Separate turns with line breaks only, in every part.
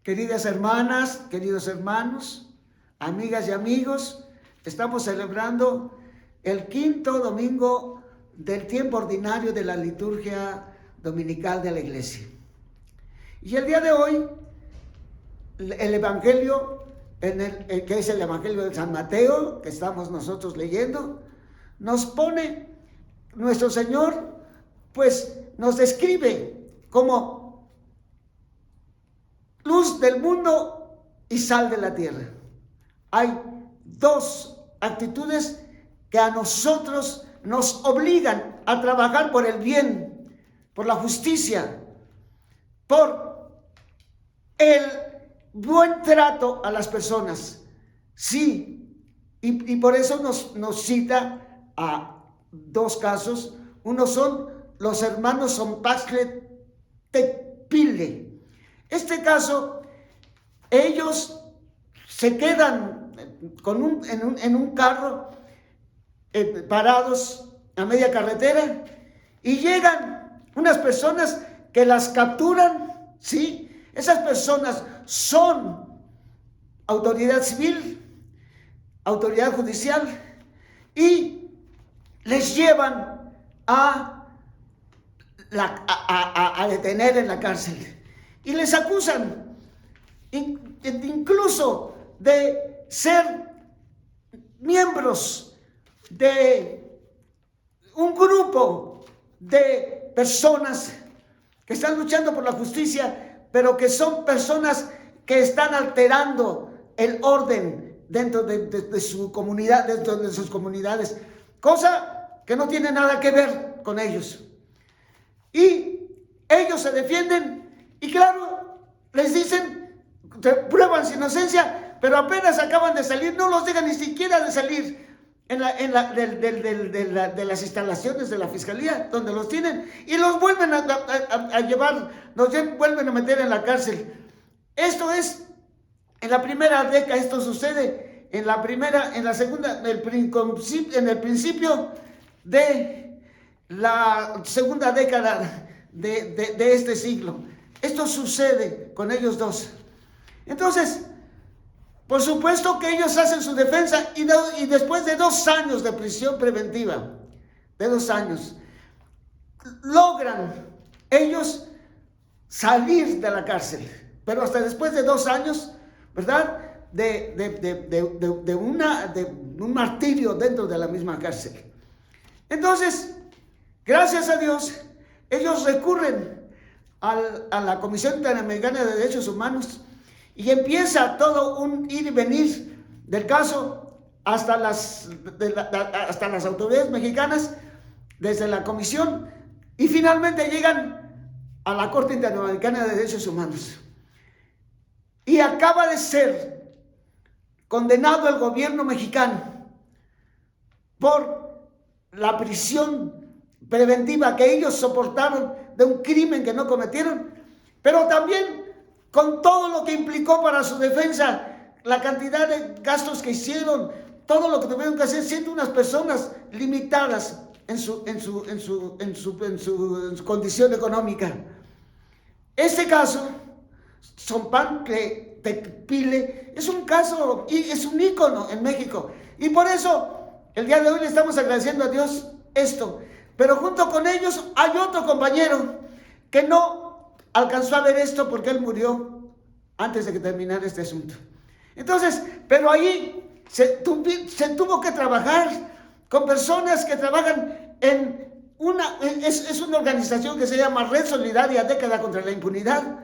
Queridas hermanas, queridos hermanos, amigas y amigos, estamos celebrando el quinto domingo del tiempo ordinario de la liturgia dominical de la iglesia. Y el día de hoy, el evangelio, que es el evangelio de San Mateo, que estamos nosotros leyendo, nos pone nuestro Señor, pues nos describe como luz del mundo y sal de la tierra. Hay dos actitudes que a nosotros nos obligan a trabajar por el bien, por la justicia, por el buen trato a las personas. Sí, y por eso nos cita a dos casos. Uno son los hermanos Zompaxtle Tecpile. Este caso, ellos se quedan en un carro parados a media carretera y llegan unas personas que las capturan, ¿sí? Esas personas son autoridad civil, autoridad judicial, y les llevan a detener en la cárcel. Y les acusan incluso de ser miembros de un grupo de personas que están luchando por la justicia, pero que son personas que están alterando el orden dentro de su comunidad, dentro de sus comunidades, cosa que no tiene nada que ver con ellos. Y ellos se defienden. Y claro, les dicen, prueban su inocencia, pero apenas acaban de salir, no los dejan ni siquiera de salir de las instalaciones de la fiscalía, donde los tienen, y los vuelven a llevar, los vuelven a meter en la cárcel. Esto es, en la primera década, esto sucede en la segunda, en el principio de la segunda década de este siglo. Esto sucede con ellos dos. Entonces, por supuesto que ellos hacen su defensa y después de 2 años de prisión preventiva, de 2 años, logran ellos salir de la cárcel. Pero hasta después de 2 años, ¿verdad? De un martirio dentro de la misma cárcel. Entonces, gracias a Dios, ellos recurren a la Comisión Interamericana de Derechos Humanos y empieza todo un ir y venir del caso hasta las autoridades mexicanas, desde la comisión, y finalmente llegan a la Corte Interamericana de Derechos Humanos. Y acaba de ser condenado el gobierno mexicano por la prisión preventiva que ellos soportaron de un crimen que no cometieron, pero también con todo lo que implicó para su defensa, la cantidad de gastos que hicieron, todo lo que tuvieron que hacer, siendo unas personas limitadas en su condición económica. Este caso, Zompaxtle Tecpile, es un caso y es un ícono en México, y por eso el día de hoy le estamos agradeciendo a Dios esto. Pero junto con ellos hay otro compañero que no alcanzó a ver esto porque él murió antes de que terminara este asunto. Entonces, pero ahí se tuvo que trabajar con personas que trabajan en es una organización que se llama Red Solidaria Década contra la Impunidad,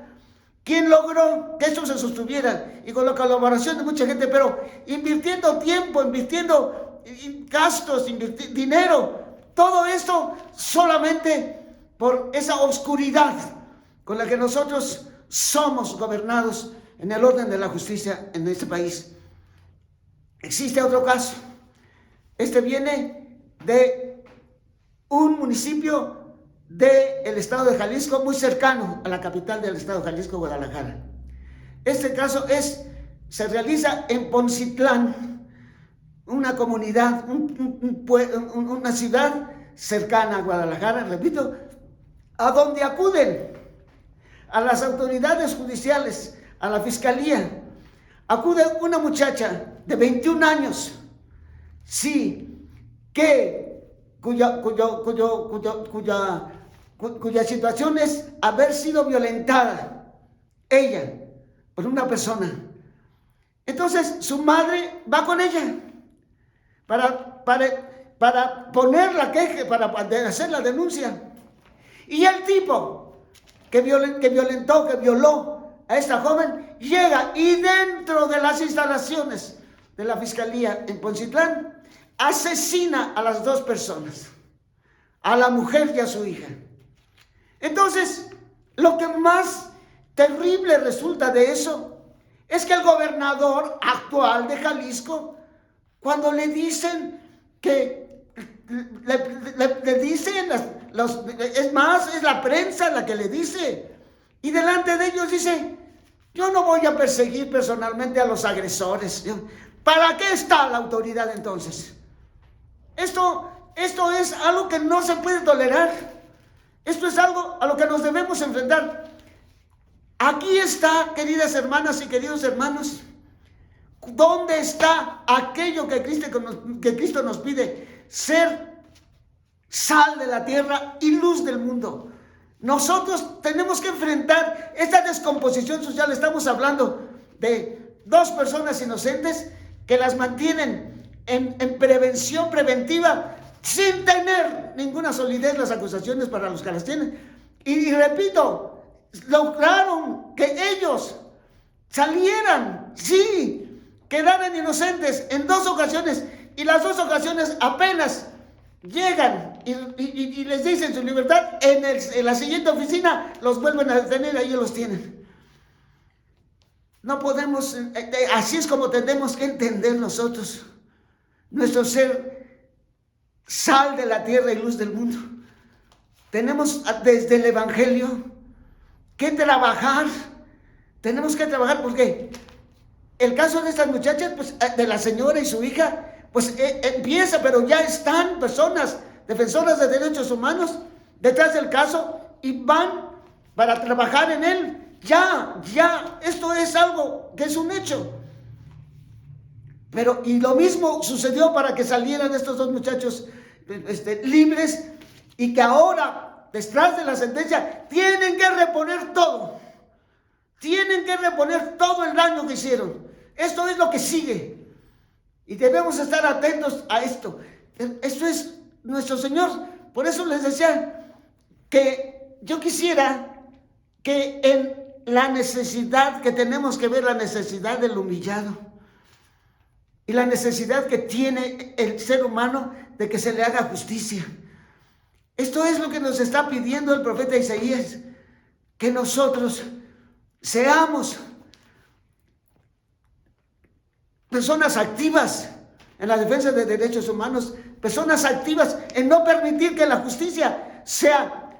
quien logró que esto se sostuviera, y con la colaboración de mucha gente, pero invirtiendo tiempo, invirtiendo gastos, dinero. Todo esto solamente por esa oscuridad con la que nosotros somos gobernados en el orden de la justicia en este país. Existe otro caso. Este viene de un municipio del estado de Jalisco, muy cercano a la capital del estado de Jalisco, Guadalajara. Este caso se realiza en Poncitlán, una comunidad, una ciudad cercana a Guadalajara, repito, a donde acuden a las autoridades judiciales, a la fiscalía. Acude una muchacha de 21 años, sí, cuya situación es haber sido violentada, ella, por una persona. Entonces su madre va con ella para poner la queja, para hacer la denuncia. Y el tipo que violó a esta joven, llega y dentro de las instalaciones de la fiscalía en Poncitlán, asesina a las dos personas, a la mujer y a su hija. Entonces, lo que más terrible resulta de eso es que el gobernador actual de Jalisco, cuando le dicen que le dicen es más, es la prensa la que le dice, y delante de ellos dice: yo no voy a perseguir personalmente a los agresores. ¿Para qué está la autoridad entonces? Esto es algo que no se puede tolerar. Esto es algo a lo que nos debemos enfrentar. Aquí está, queridas hermanas y queridos hermanos, ¿dónde está aquello que Cristo nos pide? Ser sal de la tierra y luz del mundo. Nosotros tenemos que enfrentar esta descomposición social. Estamos hablando de dos personas inocentes que las mantienen en prevención preventiva sin tener ninguna solidez las acusaciones para los que las tienen. Y repito, lograron que ellos salieran, sí, quedaran inocentes en 2 ocasiones, y las 2 ocasiones apenas llegan y les dicen su libertad, en la siguiente oficina los vuelven a detener, ahí los tienen. No podemos, así es como tenemos que entender nosotros nuestro ser sal de la tierra y luz del mundo. Tenemos desde el Evangelio que trabajar, porque el caso de estas muchachas, pues de la señora y su hija, pues empieza, pero ya están personas defensoras de derechos humanos detrás del caso y van para trabajar en él. Ya, esto es algo que es un hecho. Pero, y lo mismo sucedió para que salieran estos 2 muchachos libres, y que ahora, detrás de la sentencia, tienen que reponer todo. Tienen que reponer todo el daño que hicieron. Esto es lo que sigue. Y debemos estar atentos a esto. Esto es nuestro Señor. Por eso les decía que yo quisiera que en la necesidad que tenemos que ver, la necesidad del humillado y la necesidad que tiene el ser humano de que se le haga justicia. Esto es lo que nos está pidiendo el profeta Isaías, que nosotros seamos personas activas en la defensa de derechos humanos, personas activas en no permitir que la justicia sea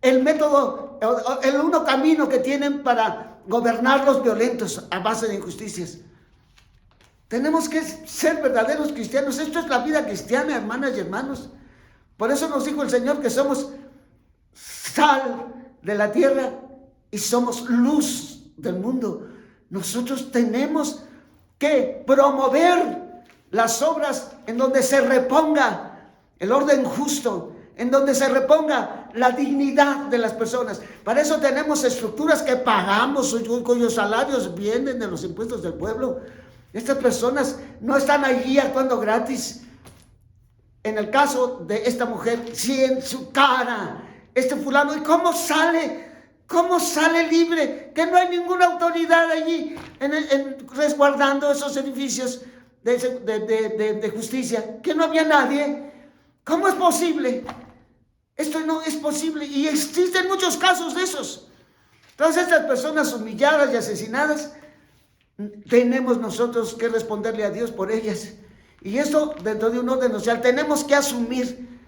el método, el único camino que tienen para gobernar los violentos a base de injusticias. Tenemos que ser verdaderos cristianos. Esto es la vida cristiana, hermanas y hermanos. Por eso nos dijo el Señor que somos sal de la tierra y somos luz del mundo. Nosotros tenemos que promover las obras en donde se reponga el orden justo, en donde se reponga la dignidad de las personas. Para eso tenemos estructuras que pagamos, cuyos salarios vienen de los impuestos del pueblo. Estas personas no están allí actuando gratis. En el caso de esta mujer, sí, en su cara, este fulano, ¿y cómo sale? ¿Cómo sale libre? Que no hay ninguna autoridad allí resguardando esos edificios de justicia, que no había nadie. ¿Cómo es posible? Esto no es posible, y existen muchos casos de esos. Todas estas personas humilladas y asesinadas, tenemos nosotros que responderle a Dios por ellas. Y esto dentro de un orden social tenemos que asumir.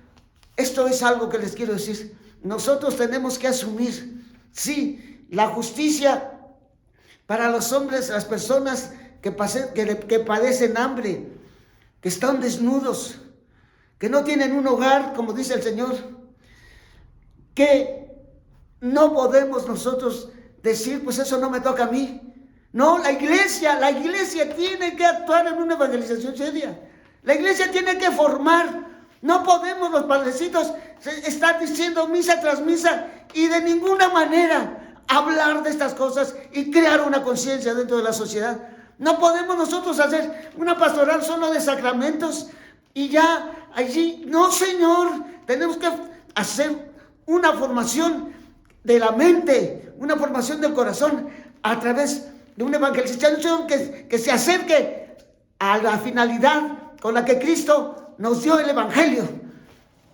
Esto es algo que les quiero decir. Nosotros tenemos que asumir, sí, la justicia para los hombres, las personas que padecen hambre, que están desnudos, que no tienen un hogar, como dice el Señor, que no podemos nosotros decir, pues eso no me toca a mí. No, la iglesia tiene que actuar en una evangelización seria. La iglesia tiene que formar. No podemos los padrecitos estar diciendo misa tras misa y de ninguna manera hablar de estas cosas y crear una conciencia dentro de la sociedad. No podemos nosotros hacer una pastoral solo de sacramentos y ya allí. No, Señor, tenemos que hacer una formación de la mente, una formación del corazón a través de una evangelización que se acerque a la finalidad con la que Cristo nos dio el evangelio,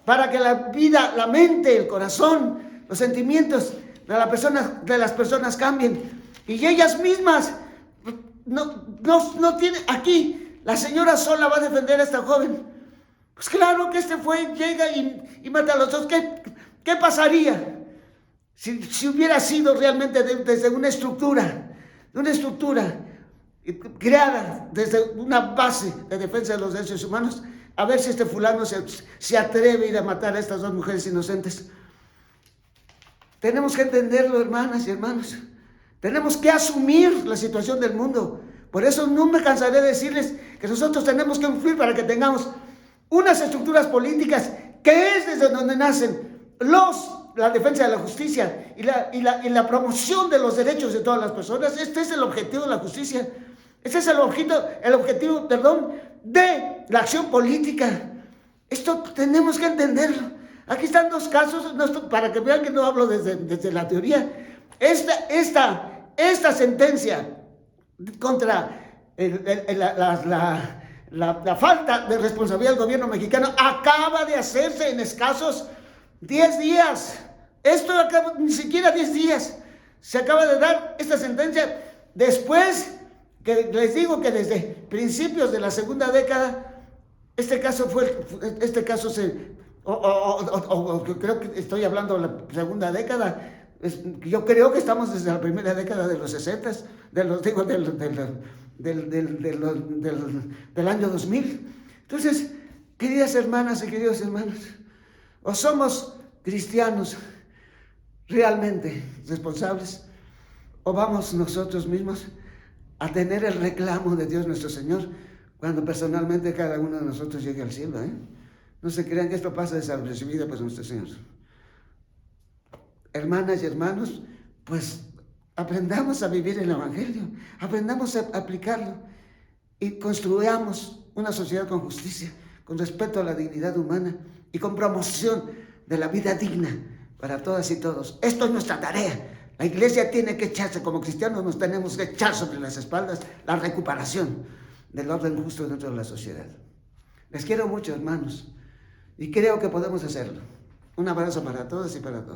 para que la vida, la mente, el corazón, los sentimientos de las personas cambien y ellas mismas no tienen. Aquí la señora sola va a defender a esta joven. Pues claro que llega y mata a los dos. ¿Qué pasaría si hubiera sido realmente desde una estructura creada desde una base de defensa de los derechos humanos? A ver si este fulano se atreve a ir a matar a estas dos mujeres inocentes. Tenemos que entenderlo, hermanas y hermanos. Tenemos que asumir la situación del mundo. Por eso no me cansaré de decirles que nosotros tenemos que influir para que tengamos unas estructuras políticas que es desde donde nacen la defensa de la justicia y la promoción de los derechos de todas las personas. Este es el objetivo de la justicia. Este es el objetivo, de la acción política. Esto tenemos que entenderlo. Aquí están dos casos, para que vean que no hablo desde la teoría. Esta sentencia contra la falta de responsabilidad del gobierno mexicano acaba de hacerse en escasos 10 días. Ni siquiera 10 días. Se acaba de dar esta sentencia después que les digo que desde principios de la segunda década, creo que estoy hablando de la segunda década. Yo creo que estamos desde la primera década de los 60, del año 2000. Entonces, queridas hermanas y queridos hermanos, o somos cristianos realmente responsables, o vamos nosotros mismos a tener el reclamo de Dios nuestro Señor cuando personalmente cada uno de nosotros llegue al cielo. No se crean que esto pasa desapercibido por nuestro Señor. Hermanas y hermanos, pues aprendamos a vivir el evangelio, aprendamos a aplicarlo y construyamos una sociedad con justicia, con respeto a la dignidad humana y con promoción de la vida digna para todas y todos. Esto es nuestra tarea. La iglesia tiene que echarse, como cristianos nos tenemos que echar sobre las espaldas la recuperación del orden justo dentro de la sociedad. Les quiero mucho, hermanos, y creo que podemos hacerlo. Un abrazo para todos y para todos.